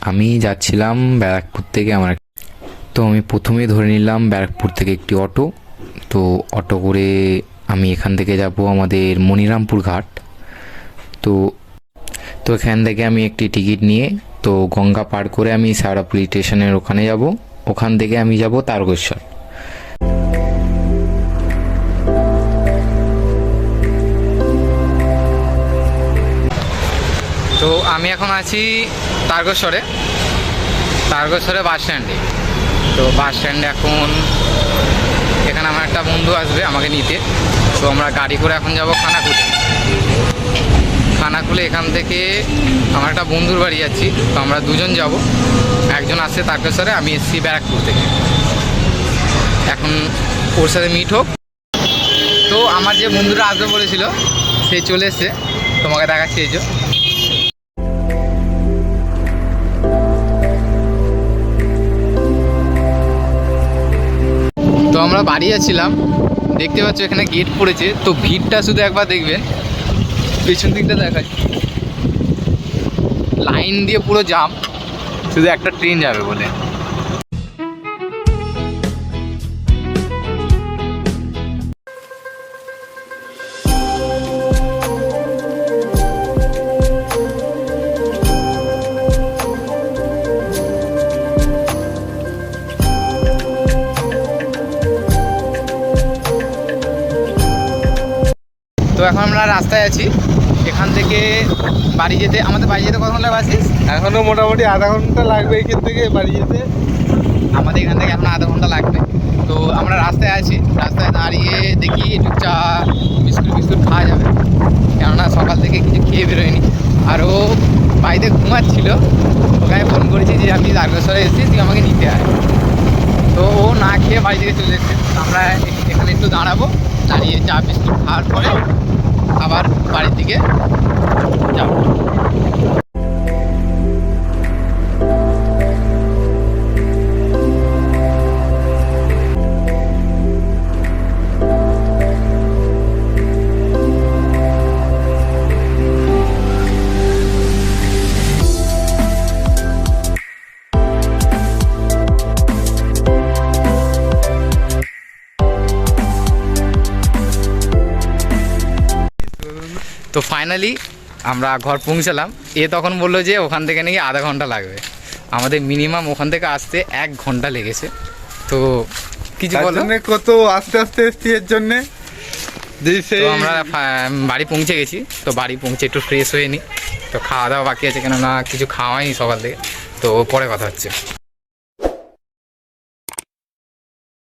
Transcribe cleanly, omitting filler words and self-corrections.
আমি যাচ্ছিলাম ব্যারাকপুর থেকে তো আমি প্রথমে ধরে নিলাম ব্যারাকপুর থেকে একটি অটো। তো অটো করে আমি এখান থেকে যাব আমাদের মনিরামপুর ঘাট। তো তো এখান থেকে আমি একটি টিকিট নিয়ে তো গঙ্গা পার করে আমি সারা পুলিশ স্টেশনের ওখানে যাব। ওখান থেকে আমি যাব তারকেশ্বর। তো আমি এখন আছি তারকেশ্বরে বাস স্ট্যান্ডে। তো বাস স্ট্যান্ডে এখন এখানে আমার একটা বন্ধু আসবে আমাকে নিতে। তো আমরা গাড়ি করে এখন যাব খানাকুলে। এখান থেকে আমার একটা বন্ধুর বাড়ি যাচ্ছি। তো আমরা দুজন যাব, একজন আসছে তারকেশ্বরে, আমি এসছি ব্যারাকপুর থেকে। এখন ওর সাথে মিট হোক। তো আমার যে বন্ধুরা আসবে বলেছিল সে চলে এসছে, তোমাকে দেখাচ্ছি। এই যে তো আমরা বাড়ি যাচ্ছিলাম, দেখতে পাচ্ছ এখানে গেট পড়েছে। তো ভিড়টা শুধু একবার দেখবেন, পেছন দিকটা দেখায়, লাইন দিয়ে পুরো জাম, শুধু একটা ট্রেন যাবে বলে। তো এখন আমরা রাস্তায় আছি। এখান থেকে আমাদের বাড়ি যেতে কত ঘন্টা বাসিস? এখনো মোটামুটি আধা ঘন্টা লাগবে এখান থেকে বাড়ি যেতে। আমাদের এখান থেকে এখন আধা ঘন্টা লাগবে। তো আমরা রাস্তায় আছি, রাস্তায় দাঁড়িয়ে দেখি একটু চা বিস্কুট খাওয়া যাবে, কেননা সকাল থেকে কিছু খেয়ে বেরোয়নি। আর ও বাড়িতে ঘুমাচ্ছিল, ওখানে ফোন করেছি যে আমি তারকেশ্বরে এসেছি, তুই আমাকে নিতে আয়। তো ও না খেয়ে বাড়ি থেকে চলে এসেছে। আমরা এখানে একটু দাঁড়াবো, দাঁড়িয়ে চা বিস্কুট খাওয়ার পরে আবার বাড়ির দিকে যাব। তো ফাইনালি আমরা ঘর পৌঁছালাম। তখন বললো যে ওখান থেকে নাকি আধা ঘন্টা লাগবে। আমাদের মিনিমাম ওখান থেকে আসতে 1 ঘন্টা লেগেছে। তো কিছু বলো? কত আস্তে আস্তে এসছি এর জন্যে। তো আমরা বাড়ি পৌঁছে গেছি। তো বাড়ি পৌঁছে একটু ফ্রেশ হয়ে নিই। তো খাওয়া দাওয়া বাকি আছে, কেননা কিছু খাওয়াইনি সকাল থেকে। তো পরে কথা হচ্ছে।